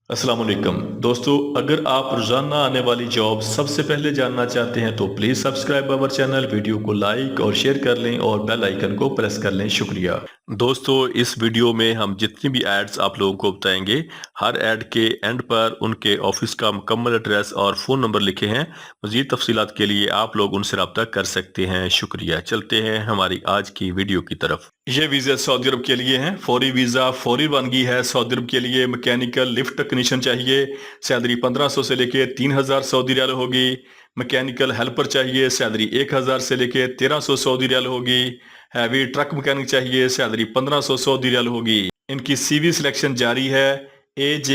अस्सलाम वालेकुम दोस्तों, अगर आप रोजाना आने वाली जॉब सबसे पहले जानना चाहते हैं तो please subscribe our channel, video को लाइक और शेयर कर लें और बेल आइकन को प्रेस कर लें। शुक्रिया दोस्तों। इस वीडियो में हम जितनी भी एड्स आप लोगों को बताएंगे, हर एड के एंड पर उनके ऑफिस का मुकम्मल एड्रेस और फ़ोन नंबर लिखे हैं। मज़ीद तफसीलात के लिए आप लोग उनसे रब्ता कर सकते हैं। शुक्रिया। चलते हैं हमारी आज की वीडियो की तरफ। ये वीज़ा सऊदी अरब के लिए हैं। फौरी वीज़ा फौरी बनगी है सऊदी अरब के लिए। मैकेनिकल लिफ्ट टेक्नीशियन चाहिए, सैलरी 1500 से लेके 3000 सऊदी रियाल होगी। मैकेनिकल हेल्पर चाहिए, सैलरी 1000 से लेके 1300 सऊदी रियाल होगी। हैवी ट्रक मैकेनिक चाहिए, सैलरी 1500 सऊदी रियाल होगी। इनकी सीवी सिलेक्शन जारी है। AJ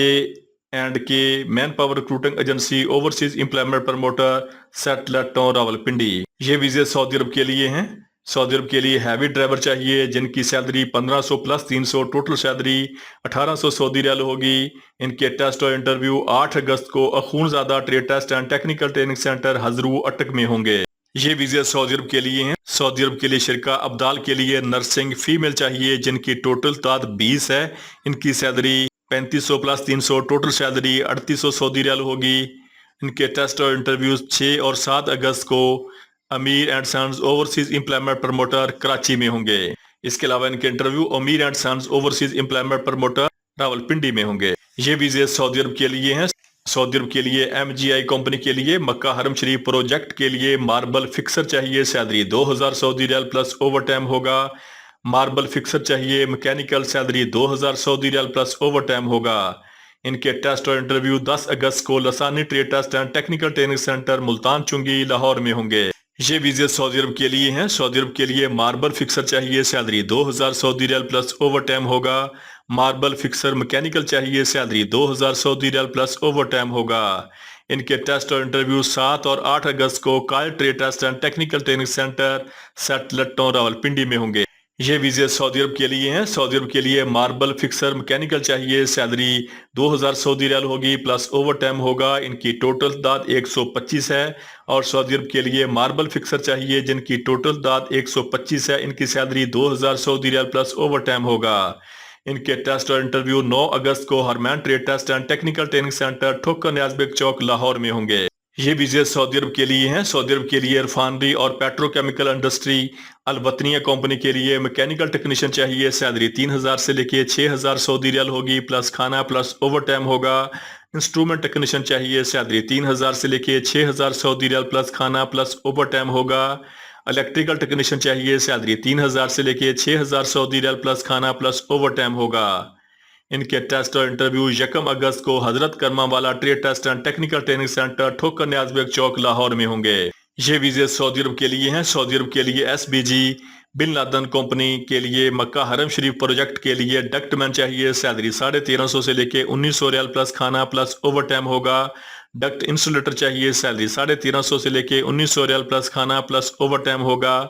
and K man power recruiting agency, overseas employment promoter, satellite Rawalpindi. ये वीज़े सऊदी अरब के लिए हैं। सऊदी अरब के लिए हैवी ड्राइवर चाहिए जिनकी salary 1500 plus 300, total salary 1800 Saudi riyal होगी। इनके टेस्ट और इंटरव्यू 8 अगस्त को Akhunzada trade test and technical training centre Hazro Attock में होंगे। ये वीज़े सऊदी अरब के लिए हैं। सऊदी अरब के लिए शिरका अब्दाल के लिए नर्सिंग फीमेल चाहिए जिनकी टोटल तादाद 20 है। इनकी salary 3500 plus 300, total salary 3800 Saudi riyal होगी। इनके टेस्ट और इंटरव्यू 6 और 7 अगस्त को Amir and sons overseas employment promoter Karachi में होंगे। इसके अलावा इनके interview Amir and sons overseas employment promoter Rawalpindi में होंगे। ये वीज़े सऊदी अरब के लिए हैं। सऊदी अरब के लिए MGI कंपनी के लिए मक्का हरम शरीफ प्रोजेक्ट के लिए मार्बल फिक्सर चाहिए, salary 2000 Saudi riyal plus overtime होगा। मार्बल फिक्सर चाहिए, mechanical, salary 2000 Saudi riyal plus overtime होगा। इनके टेस्ट और इंटरव्यू 10 अगस्त को Lasani trade test and technical training centre Multan Chungi Lahore में होंगे। ये वीज़े सऊदी अरब के लिए हैं। सऊदी अरब के लिए मार्बल फिक्सर चाहिए, salary 2000 Saudi riyal plus overtime होगा। मार्बल फिक्सर मैकेनिकल चाहिए, salary 2000 Saudi riyal plus overtime होगा। इनके टेस्ट और इंटरव्यू 7 और 8 अगस्त को Kayal trade test and technical training centre सेटलटों रावलपिंडी में होंगे। ये वीज़े सऊदी अरब के लिए हैं। सऊदी अरब के लिए मार्बल फिक्सर मैकेनिकल चाहिए, सैलरी 2000 सऊदी रियाल होगी प्लस ओवर टाइम होगा। इनकी टोटल तादाद 125 है। और सऊदी अरब के लिए मार्बल फिक्सर चाहिए जिनकी टोटल तादाद 125 है। इनकी salary 2000 Saudi riyal plus overtime होगा। इनके टेस्ट और इंटरव्यू 9 अगस्त को Harmain trade test and technical training centre Thokar Niazbeg चौक लाहौर में होंगे। ये वीज़े सऊदी अरब के लिए हैं। सऊदी अरब के लिए रिफाइनरी और पेट्रोकेमिकल इंडस्ट्री अलवतनिया कंपनी के लिए मैकेनिकल टेक्नीशियन चाहिए, सैलरी 3000 से लेके 6000 सऊदी रियाल होगी प्लस खाना प्लस ओवर टाइम होगा। इंस्ट्रूमेंट टेक्नीशियन चाहिए, सैलरी 3000 से लेके 6000 सऊदी रियाल प्लस खाना प्लस ओवर टाइम होगा। इलेक्ट्रिकल टेक्नीशियन चाहिए, सैलरी 3000 से लेके 6000 सऊदी रियाल प्लस खाना प्लस ओवर टाइम होगा। इनके टेस्ट और इंटरव्यू 1 अगस्त को Hazrat Karma Wala trade test and technical training centre Thokar Niazbeg चौक लाहौर में होंगे। ये वीज़े सऊदी अरब के लिए हैं। सऊदी अरब के लिए SBG बिन लादन कंपनी के लिए मक्का हरम शरीफ प्रोजेक्ट के लिए डक्टमैन चाहिए, सैलरी 1350 से लेके 1900 रियाल प्लस खाना प्लस ओवर टाइम होगा। डक्ट इंसुलेटर चाहिए, सैलरी 1350 से लेके 1900 रियाल प्लस खाना प्लस ओवर टाइम होगा।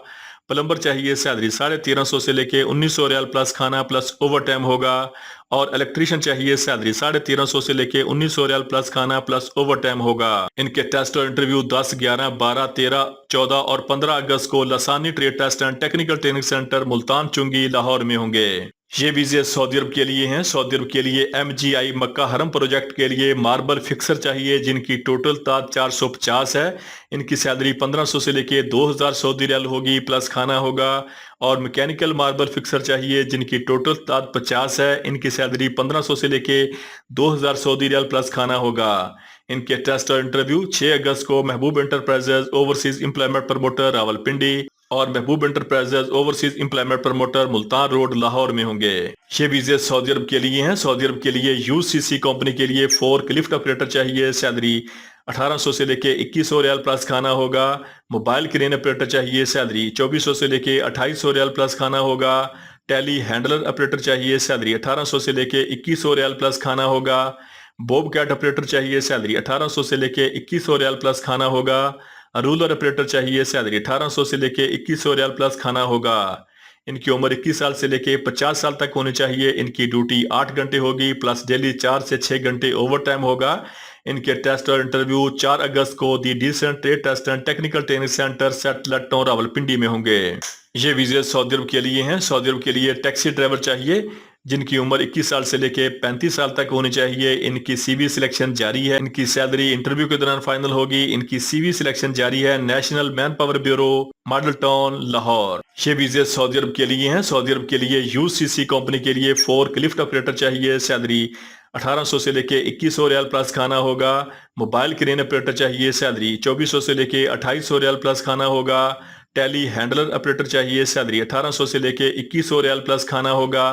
प्लम्बर चाहिए, सैलरी 1350 से लेके 1900 रियाल प्लस खाना प्लस ओवर टाइम होगा। और इलेक्ट्रीशियन चाहिए, सैलरी 1350 से लेके 1900 रियाल प्लस खाना प्लस ओवर टाइम होगा। इनके टेस्ट और इंटरव्यू 10, 11, 12, 13, 14 और 15 अगस्त को Lasani trade test and technical training centre Multan Chungi Lahore में होंगे। ये वीज़े सऊदी अरब के लिए हैं। सऊदी अरब के लिए MGI मक्का हरम प्रोजेक्ट के लिए मार्बल फिक्सर चाहिए जिनकी टोटल तादाद 450 है। इनकी सैलरी 1500 से लेके 2000 सऊदी रियाल होगी प्लस खाना होगा। और मैकेनिकल मार्बल फिक्सर चाहिए जिनकी टोटल तादाद 50 है। इनकी सैलरी 1500 से लेके 2000 सऊदी रियाल प्लस खाना होगा। इनके टेस्ट और इंटरव्यू 6 अगस्त को महबूब enterprises overseas employment promoter Rawalpindi और महबूब enterprises overseas employment promoter Multan road Lahore में होंगे। ये वीज़े सऊदी अरब के लिए हैं। सऊदी अरब के लिए UCC कंपनी के लिए फोर्क लिफ्ट ऑपरेटर चाहिए, सैलरी 1800 से लेके 2100 रियाल प्लस खाना होगा। मोबाइल क्रेन ऑपरेटर चाहिए, सैलरी 2400 से लेके 2800 रियाल प्लस खाना होगा। टेली हैंडलर ऑपरेटर चाहिए, सैलरी 1800 से लेके 2100 रियाल प्लस खाना होगा। बॉब कैट ऑपरेटर चाहिए, सैलरी 1800 से लेके 2100 रियाल प्लस खाना होगा। रूलर ऑपरेटर चाहिए, सैलरी 1800 से लेके 2100 रियाल प्लस खाना होगा। इनकी उम्र 21 साल से लेके 50 साल तक होनी चाहिए। इनकी ड्यूटी 8 घंटे होगी प्लस डेली 4 से 6 घंटे ओवर टाइम होगा। इनके टेस्ट और इंटरव्यू 4 अगस्त को the decent trade test and technical training centre सेटलटों रावलपिंडी में होंगे। ये वीज़े सऊदी अरब के लिए हैं। सऊदी अरब के लिए टैक्सी ड्राइवर चाहिए, जिनकी उम्र 21 साल से लेके 35 साल तक होनी चाहिए। इनकी सीवी सिलेक्शन जारी है। इनकी सैलरी इंटरव्यू के दौरान फाइनल होगी। इनकी सीवी सिलेक्शन जारी है। National man power bureau, model town, Lahore. ये वीजे सऊदी अरब के लिए हैं। सऊदी अरब के लिए यूसीसी कंपनी के लिए फोर्क लिफ्ट ऑपरेटर चाहिए। सैलरी 1800 से लेके 2100 रियाल प्लस खाना होगा। मोबाइल क्रेन ऑपरेटर चाहिए। सैलरी 2400 से लेके 2800 रियाल प्लस खाना होगा। टेली हैंडलर ऑपरेटर चाहिए। सैलरी 1800 से लेके 2100 रियाल प्लस खाना होगा।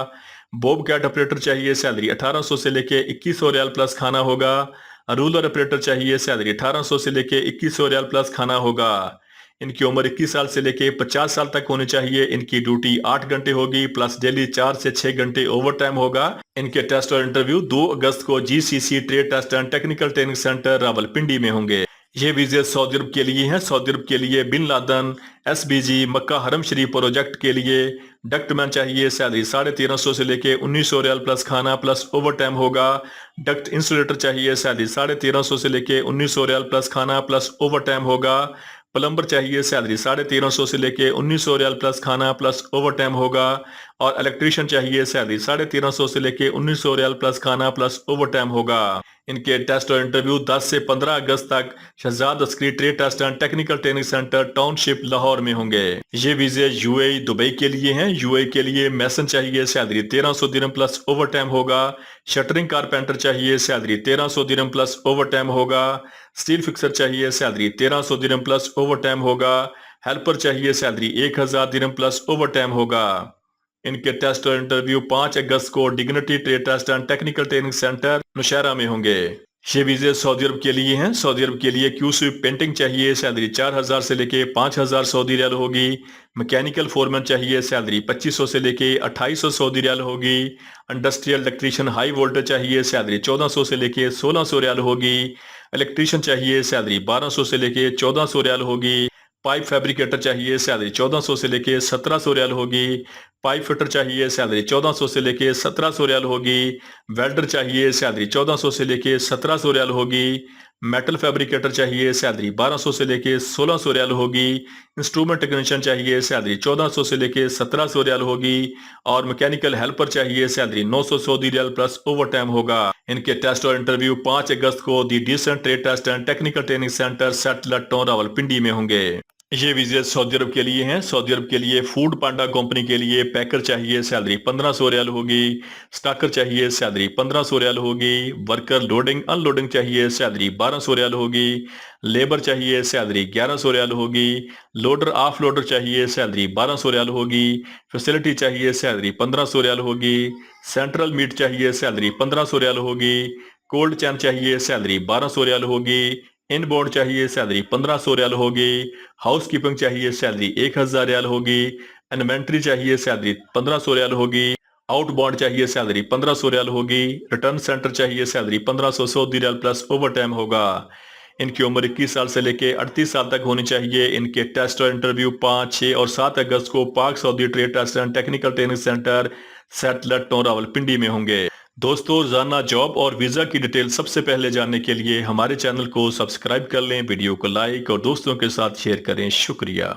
बॉब कैट ऑपरेटर चाहिए। सैलरी 1800 से लेके 2100 रियाल प्लस खाना होगा। रूलर ऑपरेटर चाहिए। सैलरी 1800 से लेके 2100 रियाल प्लस खाना होगा। इनकी उम्र 21 साल से लेके 50 साल तक होनी चाहिए। इनकी ड्यूटी 8 घंटे होगी प्लस डेली 4 से 6 घंटे ओवर टाइम होगा। इनके टेस्ट और इंटरव्यू 2 अगस्त को GCC trade test and technical training center Rawalpindi में होंगे। ये वीजे सऊदी अरब के लिए हैं। सऊदी अरब के लिए बिन लादन एसबीजी मक्का हरम शरीफ प्रोजेक्ट के लिए डक्टमैन चाहिए। सैलरी 1350 से लेके 1900 रियाल प्लस खाना प्लस ओवर टाइम होगा। डक्ट इंसुलेटर चाहिए। सैलरी 1350 से लेके 1900 रियाल प्लस खाना प्लस ओवर टाइम होगा। प्लम्बर चाहिए। सैलरी 1350 से लेके 1900 रियाल प्लस खाना प्लस ओवर टाइम होगा। और इलेक्ट्रीशियन चाहिए। सैलरी 1350 से लेके 1900 रियाल प्लस खाना प्लस ओवर टाइम होगा। इनके टेस्ट और इंटरव्यू 10 से 15 अगस्त तक Shahzad Askari trade test and technical training center township Lahore में होंगे। ये वीजे यूएई दुबई के लिए हैं। यूएई के लिए मैसन चाहिए। Salary 1300 dirham plus overtime होगा। शटरिंग कारपेंटर चाहिए। Salary 1300 dirham plus overtime होगा। स्टील फिक्सर चाहिए। Salary 1300 dirham plus overtime होगा। हेल्पर चाहिए। Salary 1000 dirham plus overtime होगा। इनके टेस्ट और इंटरव्यू 5 अगस्त को dignity trade test and technical training center Nowshera में होंगे। ये वीजे सऊदी अरब के लिए हैं। सऊदी अरब के लिए क्यूसी पेंटिंग चाहिए। सैलरी 4000 से लेके 5000 सऊदी रियाल होगी। मैकेनिकल फोरमैन चाहिए। सैलरी 2500 से लेके 2800 सऊदी रियाल होगी। इंडस्ट्रियल इलेक्ट्रीशियन हाई वोल्टेज चाहिए। सैलरी 1400 से लेके 1600 रियाल होगी। इलेक्ट्रीशियन चाहिए। सैलरी 1200 से लेके 1400 रियाल होगी। पाइप फैब्रिकेटर चाहिए। सैलरी 1400 से लेके 1700 रियाल होगी। पाइप फिटर चाहिए। सैलरी 1400 से लेके 1700 रियाल होगी। वेल्डर चाहिए। सैलरी 1400 से लेके 1700 रियाल होगी। मेटल फैब्रिकेटर चाहिए। सैलरी 1200 से लेके 1600 रियाल होगी। इंस्ट्रूमेंट टेक्नीशियन चाहिए। सैलरी 1400 से लेके 1700 रियाल होगी। और मैकेनिकल हेल्पर चाहिए। Salary 900 Saudi riyal plus overtime होगा। इनके टेस्ट और इंटरव्यू 5 अगस्त को the decent trade test and technical training centre satellite town Rawalpindi में होंगे। ये वीजे सऊदी अरब के लिए हैं। सऊदी अरब के लिए फूड पांडा कंपनी के लिए पैकर चाहिए। सैलरी 1500 रियाल होगी। स्टाकर चाहिए। सैलरी 1500 रियाल होगी। वर्कर लोडिंग अनलोडिंग चाहिए। सैलरी 1200 रियाल होगी। लेबर चाहिए। सैलरी 1100 रियाल होगी। लोडर ऑफ लोडर चाहिए। सैलरी 1200 रियाल होगी। फैसिलिटी चाहिए। सैलरी 1500 रियाल होगी। सेंट्रल मीट चाहिए। सैलरी 1500 रियाल होगी। कोल्ड चैन चाहिए। सैलरी 1200 रियाल होगी। इनबोर्ड चाहिए। सैलरी 1500 रियाल होगी। हाउस कीपिंग चाहिए। सैलरी 1000 रियाल होगी। इन्वेंट्री चाहिए। सैलरी 1500 रियाल होगी। आउटबाउंड चाहिए। सैलरी 1500 रियाल होगी। रिटर्न सेंटर चाहिए। Salary 1500 Saudi riyal plus overtime होगा। इनकी उम्र 21 साल से लेके 38 साल तक होनी चाहिए। इनके टेस्ट और इंटरव्यू 5, 6 और 7 अगस्त को Pak Saudi trade test and technical training centre satellite town Rawalpindi में होंगे। दोस्तों, रोजाना जॉब और वीजा की डिटेल सबसे पहले जानने के लिए हमारे चैनल को सब्सक्राइब कर लें, वीडियो को लाइक और दोस्तों के साथ शेयर करें। शुक्रिया।